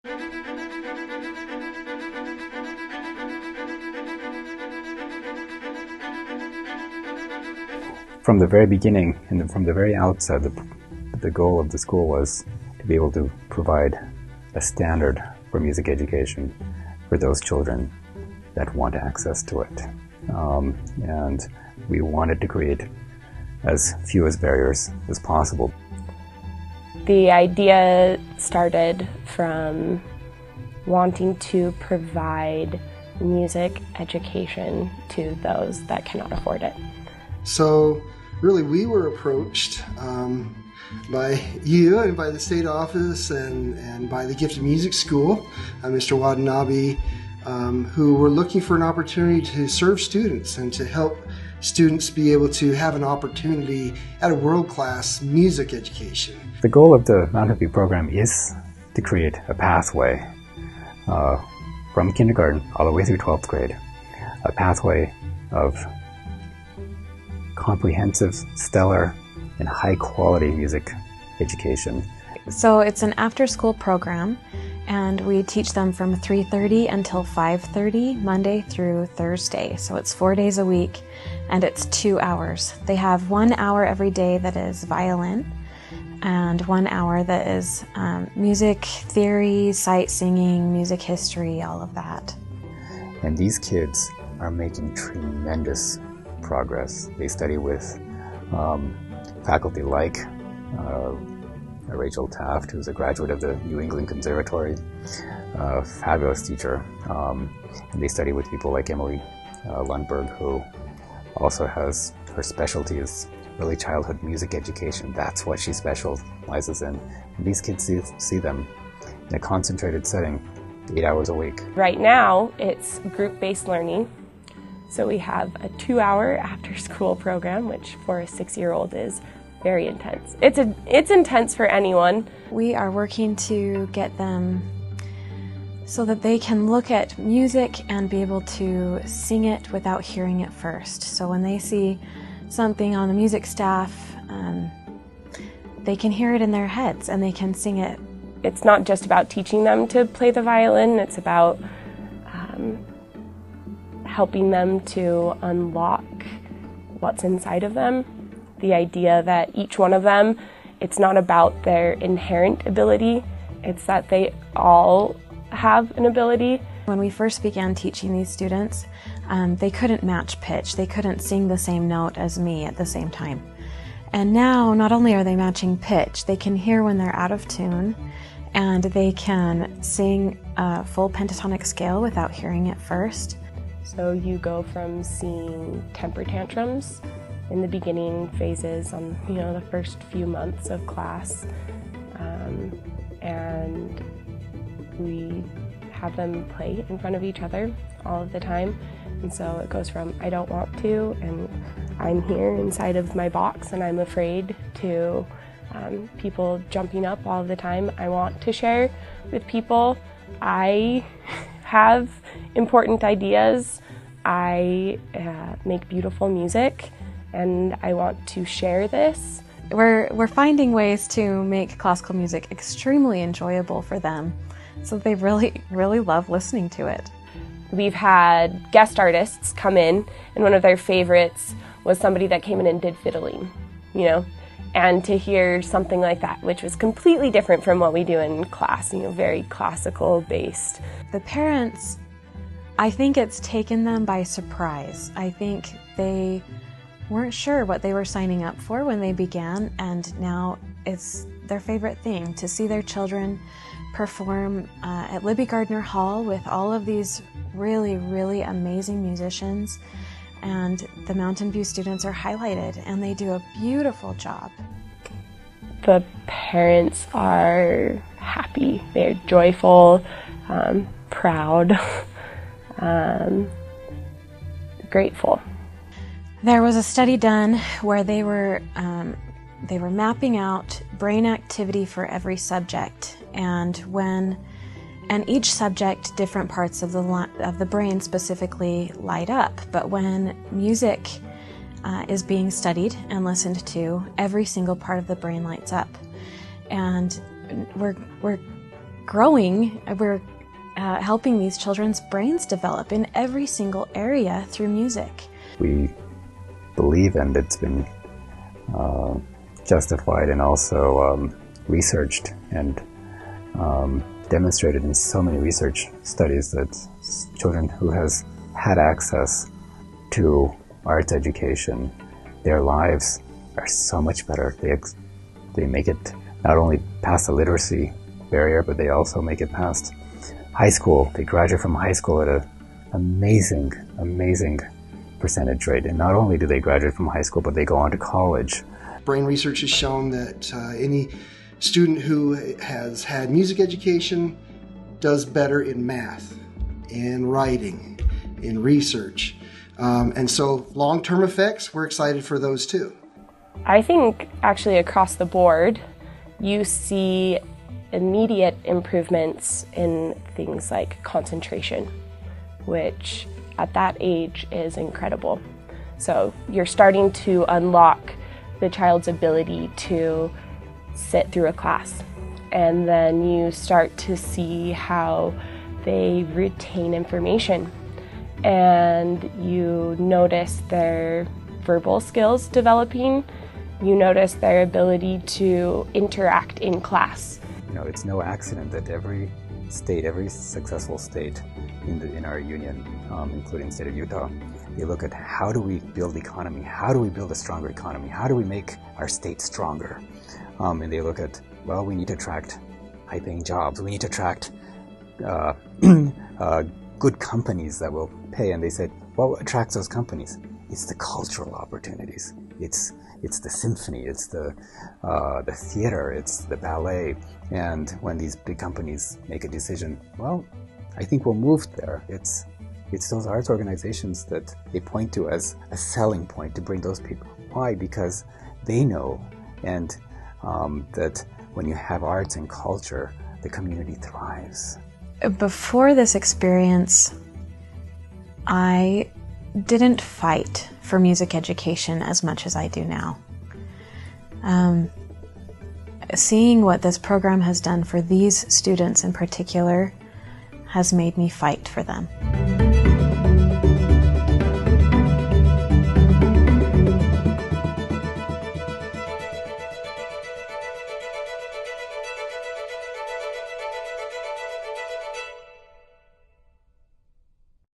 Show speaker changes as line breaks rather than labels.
From the very beginning and from the very outset, the goal of the school was to be able to provide a standard for music education for those children that want access to it. And we wanted to create as few as barriers as possible.
The idea started from wanting to provide music education to those that cannot afford it.
So really we were approached by you and by the state office and by the Gifted Music School, Mr. Watanabe, who were looking for an opportunity to serve students and to help students be able to have an opportunity at a world-class music education.
The goal of the Mountain View program is to create a pathway from kindergarten all the way through 12th grade, a pathway of comprehensive, stellar, and high-quality music education.
So it's an after-school program, and we teach them from 3:30 until 5:30, Monday through Thursday. So it's 4 days a week, and it's 2 hours. They have 1 hour every day that is violin, and 1 hour that is music theory, sight singing, music history, all of that.
And these kids are making tremendous progress. They study with faculty like Rachel Taft, who's a graduate of the New England Conservatory, a fabulous teacher. And they study with people like Emily Lundberg, who also has, her specialty is early childhood music education. That's what she specializes in. And these kids see them in a concentrated setting 8 hours a week.
Right now, it's group-based learning. So we have a 2-hour after-school program, which for a 6-year-old is very intense. It's intense for anyone.
We are working to get them so that they can look at music and be able to sing it without hearing it first. So when they see something on the music staff, they can hear it in their heads and they can sing it.
It's not just about teaching them to play the violin, it's about helping them to unlock what's inside of them. The idea that each one of them, it's not about their inherent ability, it's that they all have an ability.
When we first began teaching these students, they couldn't match pitch. They couldn't sing the same note as me at the same time. And now, not only are they matching pitch, they can hear when they're out of tune, and they can sing a full pentatonic scale without hearing it first.
So you go from seeing temper tantrums in the beginning phases on the first few months of class, and we have them play in front of each other all of the time. And so it goes from I don't want to, and I'm here inside of my box and I'm afraid, to people jumping up all the time. I want to share with people. I have important ideas. I make beautiful music, and I want to share this.
We're finding ways to make classical music extremely enjoyable for them, so they really love listening to it.
We've had guest artists come in, and one of their favorites was somebody that came in and did fiddling, and to hear something like that, which was completely different from what we do in class, very classical based.
The parents, I think it's taken them by surprise. I think they weren't sure what they were signing up for when they began, and now it's their favorite thing to see their children perform at Libby Gardner Hall with all of these really amazing musicians, and the Mountain View students are highlighted, and they do a beautiful job.
The parents are happy, they're joyful, proud, grateful.
There was a study done where they were mapping out brain activity for every subject, and each subject, different parts of the brain specifically light up. But when music is being studied and listened to, every single part of the brain lights up. And we're growing, we're helping these children's brains develop in every single area through music.
We believe, and it's been justified and also researched and demonstrated in so many research studies, that children who has had access to arts education, their lives are so much better. They make it not only past the literacy barrier, but they also make it past high school. They graduate from high school at an amazing percentage rate. And not only do they graduate from high school, but they go on to college.
Brain research has shown that any student who has had music education does better in math, in writing, in research. And so long-term effects, we're excited for those too.
I think actually across the board, you see immediate improvements in things like concentration, which at that age is incredible. So you're starting to unlock the child's ability to sit through a class, and then you start to see how they retain information, and you notice their verbal skills developing. You notice their ability to interact in class.
You know, it's no accident that every state, every successful state in our union, including the state of Utah, they look at how do we build economy, how do we build a stronger economy, how do we make our state stronger, and they look at, well, we need to attract high-paying jobs, we need to attract good companies that will pay, and they said, well, what attracts those companies? It's the cultural opportunities. It's the symphony, it's the theater, it's the ballet. And when these big companies make a decision, well, I think we'll move there. It's those arts organizations that they point to as a selling point to bring those people. Why? Because they know and that when you have arts and culture, the community thrives.
Before this experience, I didn't fight for music education as much as I do now. Seeing what this program has done for these students in particular has made me fight for them.